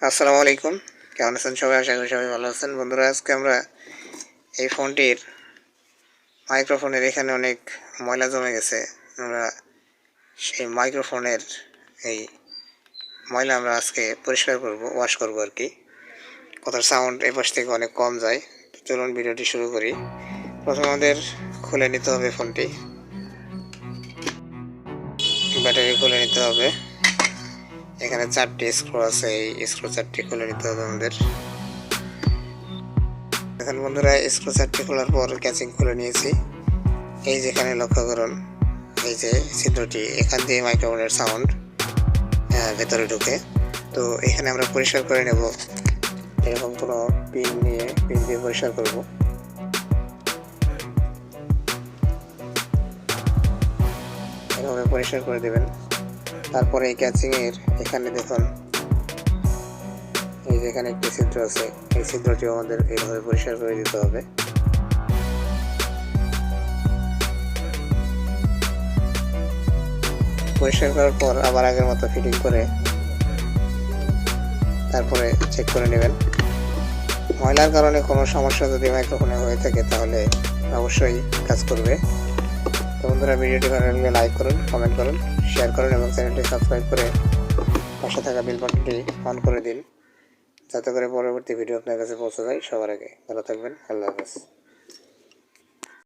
আসসালামু আলাইকুম, কেমন আছেন সবাই? আশা করি সবাই ভালো আছেন। বন্ধুরা, আজকে আমরা এই ফোনটির মাইক্রোফোনের এখানে অনেক ময়লা জমে গেছে। আমরা সেই মাইক্রোফোনের এই ময়লা আমরা আজকে পরিষ্কার করব, ওয়াশ করব আর কি। কথার সাউন্ড এপাশ থেকে অনেক কম যায়। তো চলুন ভিডিওটি শুরু করি। প্রথমে আমাদের খুলে নিতে হবে ফোনটি, ব্যাটারি খুলে নিতে হবে। এখানে 4টি স্ক্রু আছে, এই স্ক্রু 4টি খুলে নিতে হবে আমাদের। এখন বন্ধুরা, স্ক্রু 4টি খোলার পর ক্যাচিং খুলে নিয়েছি। এই যেখানে লক্ষ্য করুন, এই যে ছিদ্রটি, এখান দিয়ে মাইক্রোফোনের সাউন্ড ভেতরে ঢুকে। তো এখানে আমরা পরিষ্কার করে নেব। এরকম কোনো পিন দিয়ে পরিষ্কার করব। এভাবে পরিষ্কার করে দেবেন। তারপরে এই ক্যাচিংয়ের এখানে দেখুন, এই যেখানে একটি ছিদ্র আছে, এই ছিদ্রটিও আমাদের এইভাবে পরিষ্কার করে দিতে হবে। পরিষ্কার করার পর আবার আগের মতো ফিটিং করে তারপরে চেক করে নেবেন। ময়লার কারণে কোনো সমস্যা যদি মাইক্রোফোনে হয়ে থাকে তাহলে অবশ্যই কাজ করবে। তো বন্ধুরা, ভিডিওটি ভালো লাগলে লাইক করুন, কমেন্ট করুন, শেয়ার করুন এবং চ্যানেলটি সাবস্ক্রাইব করে পাশে থাকা বেল বাটনটি অন করে দিন, যাতে করে পরবর্তী ভিডিও আপনার কাছে পৌঁছে যায় সবার আগে। ভালো থাকবেন, আল্লাহ হাফেজ।